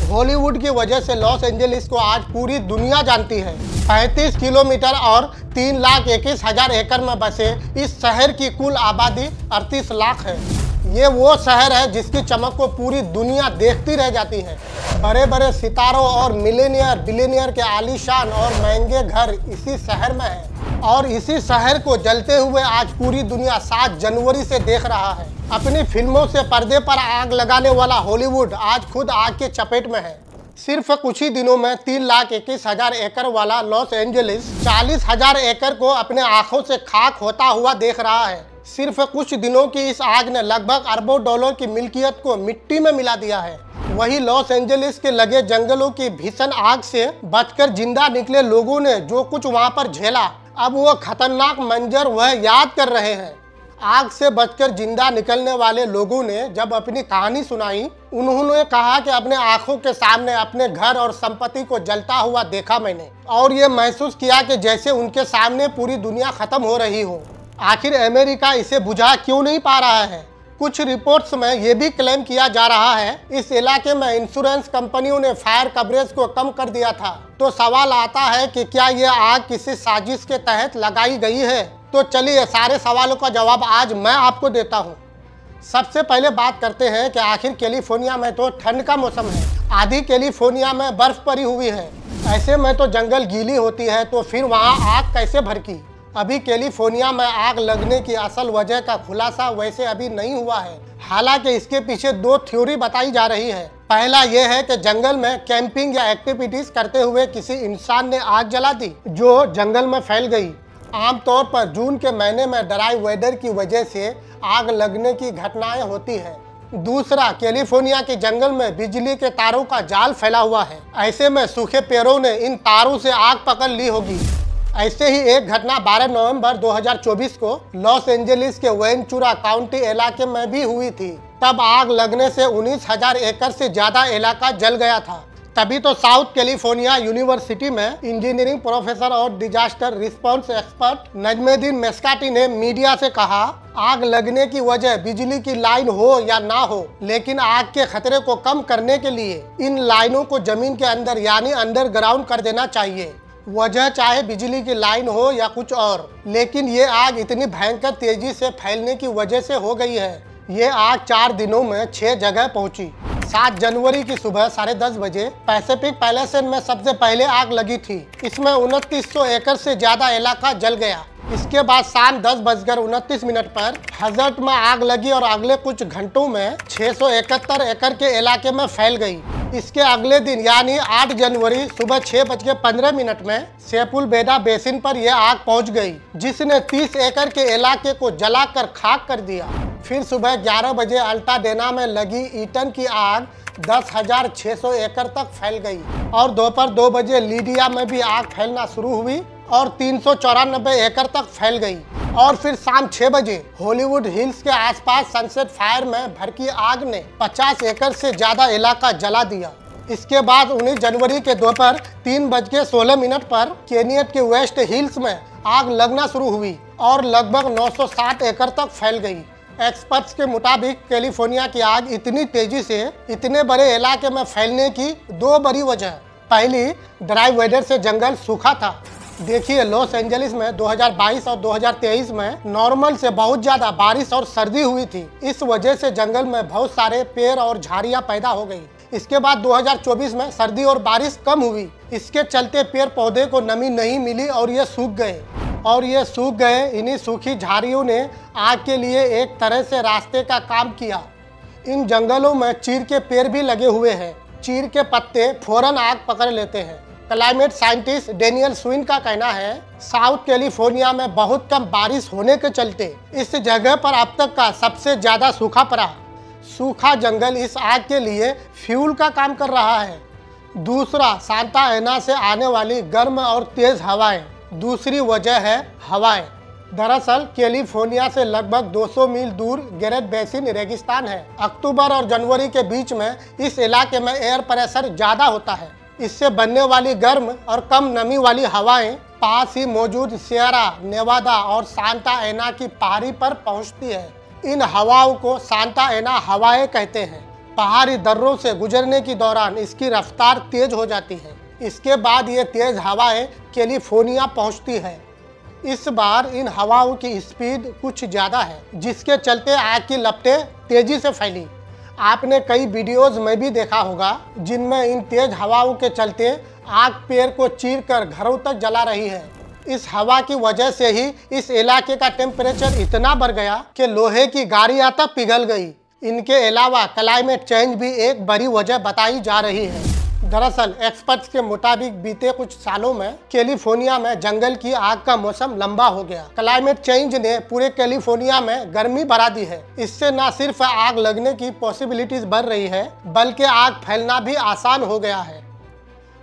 Hollywood की वजह से लॉस एंजलिस को आज पूरी दुनिया जानती है। 35 किलोमीटर और 3,21,000 एकड़ में बसे इस शहर की कुल आबादी 38 लाख है। ये वो शहर है जिसकी चमक को पूरी दुनिया देखती रह जाती है। बड़े बड़े सितारों और मिलेनियर बिलियनियर के आलीशान और महंगे घर इसी शहर में है और इसी शहर को जलते हुए आज पूरी दुनिया 7 जनवरी से देख रहा है। अपनी फिल्मों से पर्दे पर आग लगाने वाला हॉलीवुड आज खुद आग के चपेट में है। सिर्फ कुछ ही दिनों में 3,21,000 एकड़ वाला लॉस एंजलिस 40,000 एकड़ को अपने आंखों से खाक होता हुआ देख रहा है। सिर्फ कुछ दिनों की इस आग ने लगभग अरबों डॉलर की मिल्कियत को मिट्टी में मिला दिया है। वही लॉस एंजलिस के लगे जंगलों की भीषण आग से बचकर जिंदा निकले लोगों ने जो कुछ वहां पर झेला, अब वो खतरनाक मंजर वह याद कर रहे हैं। आग से बचकर जिंदा निकलने वाले लोगों ने जब अपनी कहानी सुनाई, उन्होंने कहा कि अपने आंखों के सामने अपने घर और संपत्ति को जलता हुआ देखा मैंने और ये महसूस किया कि जैसे उनके सामने पूरी दुनिया खत्म हो रही हो। आखिर अमेरिका इसे बुझा क्यों नहीं पा रहा है? कुछ रिपोर्ट्स में ये भी क्लेम किया जा रहा है इस इलाके में इंश्योरेंस कंपनियों ने फायर कवरेज को कम कर दिया था। तो सवाल आता है कि क्या ये आग किसी साजिश के तहत लगाई गई है? तो चलिए सारे सवालों का जवाब आज मैं आपको देता हूँ। सबसे पहले बात करते हैं कि आखिर कैलिफोर्निया में तो ठंड का मौसम है। आधी कैलिफोर्निया में बर्फ पड़ी हुई है। ऐसे में तो जंगल गीली होती है, तो फिर वहाँ आग कैसे भड़की? अभी कैलिफोर्निया में आग लगने की असल वजह का खुलासा वैसे अभी नहीं हुआ है। हालांकि इसके पीछे 2 थ्योरी बताई जा रही है। पहला यह है कि जंगल में कैंपिंग या एक्टिविटीज करते हुए किसी इंसान ने आग जला दी जो जंगल में फैल गई। आमतौर पर जून के महीने में ड्राई वेदर की वजह से आग लगने की घटनाएं होती है। दूसरा, कैलिफोर्निया के जंगल में बिजली के तारों का जाल फैला हुआ है। ऐसे में सूखे पेड़ों ने इन तारों से आग पकड़ ली होगी। ऐसे ही एक घटना 12 नवंबर 2024 को लॉस एंजलिस के वेंचुरा काउंटी इलाके में भी हुई थी। तब आग लगने से 19,000 एकड़ से ज्यादा इलाका जल गया था। तभी तो साउथ कैलिफोर्निया यूनिवर्सिटी में इंजीनियरिंग प्रोफेसर और डिजास्टर रिस्पांस एक्सपर्ट नजमुद्दीन मेस्काटी ने मीडिया से कहा, आग लगने की वजह बिजली की लाइन हो या ना हो, लेकिन आग के खतरे को कम करने के लिए इन लाइनों को जमीन के अंदर यानी अंडरग्राउंड कर देना चाहिए। वजह चाहे बिजली की लाइन हो या कुछ और, लेकिन ये आग इतनी भयंकर तेजी से फैलने की वजह से हो गई है। ये आग 4 दिनों में 6 जगह पहुंची। 7 जनवरी की सुबह 10:30 बजे पैसिफिक पैलेसन में सबसे पहले आग लगी थी। इसमें 2900 एकड़ से ज्यादा इलाका जल गया। इसके बाद शाम 10:29 पर हजर्ट में आग लगी और अगले कुछ घंटों में 671 एकड़ के इलाके में फैल गई। इसके अगले दिन यानी 8 जनवरी सुबह 6:15 में सेपुल बेडा बेसिन पर यह आग पहुंच गई, जिसने 30 एकड़ के इलाके को जलाकर खाक कर दिया। फिर सुबह 11 बजे अल्टाडेना में लगी ईटन की आग 10,600 एकड़ तक फैल गई और दोपहर 2 बजे लीडिया में भी आग फैलना शुरू हुई और 394 एकड़ तक फैल गई। और फिर शाम 6 बजे हॉलीवुड हिल्स के आसपास सनसेट फायर में भड़की आग ने 50 एकड़ से ज्यादा इलाका जला दिया। इसके बाद 19 जनवरी के दोपहर 3:16 पर केनियट के वेस्ट हिल्स में आग लगना शुरू हुई और लगभग 960 एकड़ तक फैल गई। एक्सपर्ट्स के मुताबिक कैलिफोर्निया की आग इतनी तेजी से इतने बड़े इलाके में फैलने की 2 बड़ी वजह। पहली, ड्राई वेदर से जंगल सूखा था। देखिए, लॉस एंजलिस में 2022 और 2023 में नॉर्मल से बहुत ज्यादा बारिश और सर्दी हुई थी। इस वजह से जंगल में बहुत सारे पेड़ और झाड़ियां पैदा हो गई। इसके बाद 2024 में सर्दी और बारिश कम हुई। इसके चलते पेड़ पौधे को नमी नहीं मिली और ये सूख गए। इन्हीं सूखी झाड़ियों ने आग के लिए एक तरह से रास्ते का काम किया। इन जंगलों में चीड़ के पेड़ भी लगे हुए हैं। चीड़ के पत्ते फौरन आग पकड़ लेते हैं। क्लाइमेट साइंटिस्ट डेनियल स्विन का कहना है, साउथ कैलिफोर्निया में बहुत कम बारिश होने के चलते इस जगह पर अब तक का सबसे ज्यादा सूखा पड़ा। सूखा जंगल इस आग के लिए फ्यूल का काम कर रहा है। दूसरा, सांता एना से आने वाली गर्म और तेज हवाएं। दूसरी वजह है हवाएं। दरअसल कैलिफोर्निया से लगभग 200 मील दूर ग्रेट बेसिन रेगिस्तान है। अक्टूबर और जनवरी के बीच में इस इलाके में एयर प्रेशर ज्यादा होता है। इससे बनने वाली गर्म और कम नमी वाली हवाएं पास ही मौजूद सियरा नेवादा और सांता एना की पहाड़ी पर पहुंचती है। इन हवाओं को सांता एना हवाएं कहते हैं। पहाड़ी दर्रों से गुजरने के दौरान इसकी रफ्तार तेज हो जाती है। इसके बाद ये तेज हवाएं कैलिफोर्निया पहुंचती है। इस बार इन हवाओं की स्पीड कुछ ज़्यादा है, जिसके चलते आग की लपटें तेजी से फैली। आपने कई वीडियोस में भी देखा होगा जिनमें इन तेज हवाओं के चलते आग पेड़ को चीरकर घरों तक जला रही है। इस हवा की वजह से ही इस इलाके का टेम्परेचर इतना बढ़ गया कि लोहे की गाड़ियां तक पिघल गई। इनके अलावा क्लाइमेट चेंज भी एक बड़ी वजह बताई जा रही है। दरअसल एक्सपर्ट्स के मुताबिक बीते कुछ सालों में कैलिफोर्निया में जंगल की आग का मौसम लंबा हो गया। क्लाइमेट चेंज ने पूरे कैलिफोर्निया में गर्मी बढ़ा दी है। इससे न सिर्फ आग लगने की पॉसिबिलिटीज बढ़ रही है, बल्कि आग फैलना भी आसान हो गया है।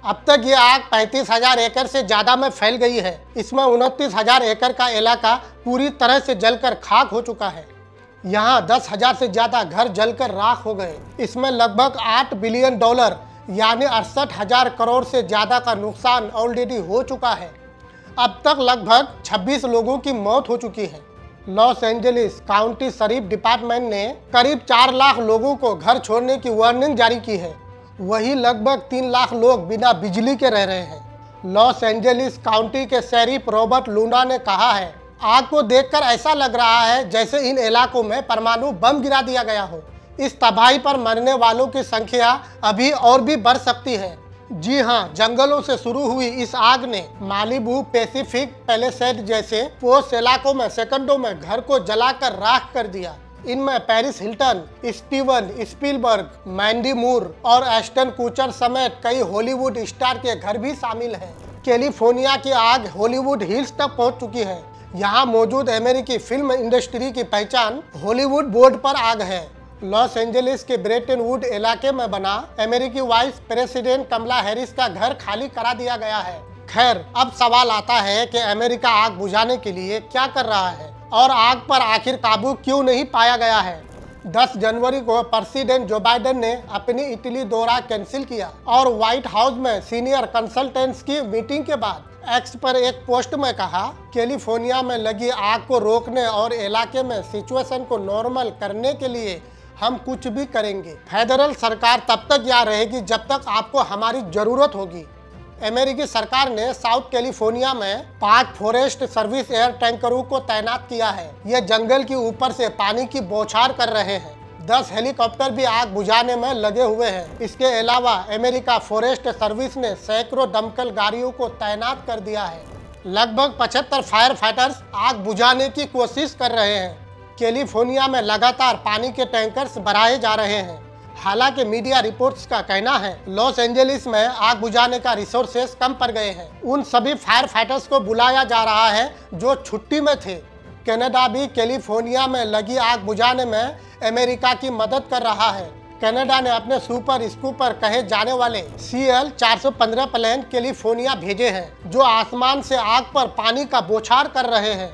अब तक ये आग 35,000 एकड़ से ज़्यादा में फैल गई है। इसमें 29,000 एकड़ का इलाका पूरी तरह से जलकर खाक हो चुका है। यहाँ 10,000 से ज़्यादा घर जलकर राख हो गए। इसमें लगभग $8 बिलियन यानी 68,000 करोड़ से ज़्यादा का नुकसान ऑलरेडी हो चुका है। अब तक लगभग 26 लोगों की मौत हो चुकी है। लॉस एंजलिस काउंटी शरीफ डिपार्टमेंट ने करीब 4 लाख लोगों को घर छोड़ने की वार्निंग जारी की है। वही लगभग 3 लाख लोग बिना बिजली के रह रहे हैं। लॉस एंजलिस काउंटी के शेरिफ रॉबर्ट लूना ने कहा है, आग को देखकर ऐसा लग रहा है जैसे इन इलाकों में परमाणु बम गिरा दिया गया हो। इस तबाही पर मरने वालों की संख्या अभी और भी बढ़ सकती है। जी हां, जंगलों से शुरू हुई इस आग ने मालिबू, पैसिफिक पैलेसेड जैसे पोस्ट इलाकों में सेकंडों में घर को जलाकर राख कर दिया। इनमें Paris Hilton, Steven Spielberg, Mandy मूर और एस्टन कूचर समेत कई हॉलीवुड स्टार के घर भी शामिल हैं। कैलिफोर्निया की आग हॉलीवुड हिल्स तक पहुंच चुकी है। यहाँ मौजूद अमेरिकी फिल्म इंडस्ट्री की पहचान हॉलीवुड बोर्ड पर आग है। लॉस एंजलिस के ब्रेटन वुड इलाके में बना अमेरिकी वाइस प्रेसिडेंट कमला हैरिस का घर खाली करा दिया गया है। खैर, अब सवाल आता है कि अमेरिका आग बुझाने के लिए क्या कर रहा है और आग पर आखिर काबू क्यों नहीं पाया गया है। 10 जनवरी को प्रेसिडेंट जो बाइडेन ने अपनी इटली दौरा कैंसिल किया और व्हाइट हाउस में सीनियर कंसल्टेंट्स की मीटिंग के बाद एक्स पर एक पोस्ट में कहा, कैलिफोर्निया में लगी आग को रोकने और इलाके में सिचुएशन को नॉर्मल करने के लिए हम कुछ भी करेंगे। फेडरल सरकार तब तक यहाँ रहेगी जब तक आपको हमारी जरूरत होगी। अमेरिकी सरकार ने साउथ कैलिफोर्निया में 5 फॉरेस्ट सर्विस एयर टैंकरों को तैनात किया है। ये जंगल के ऊपर से पानी की बौछार कर रहे हैं। 10 हेलीकॉप्टर भी आग बुझाने में लगे हुए हैं। इसके अलावा अमेरिका फॉरेस्ट सर्विस ने सैकड़ों दमकल गाड़ियों को तैनात कर दिया है। लगभग 75 फायर फाइटर्स आग बुझाने की कोशिश कर रहे हैं। कैलिफोर्निया में लगातार पानी के टैंकर्स बढ़ाए जा रहे हैं। हालांकि मीडिया रिपोर्ट्स का कहना है लॉस एंजलिस में आग बुझाने का रिसोर्सेस कम पड़ गए हैं। उन सभी फायर फाइटर्स को बुलाया जा रहा है जो छुट्टी में थे। कनाडा भी कैलिफोर्निया में लगी आग बुझाने में अमेरिका की मदद कर रहा है। कनाडा ने अपने सुपर स्कूपर कहे जाने वाले CL-415 प्लेन कैलिफोर्निया भेजे हैं, जो आसमान से आग पर पानी का बौछार कर रहे हैं।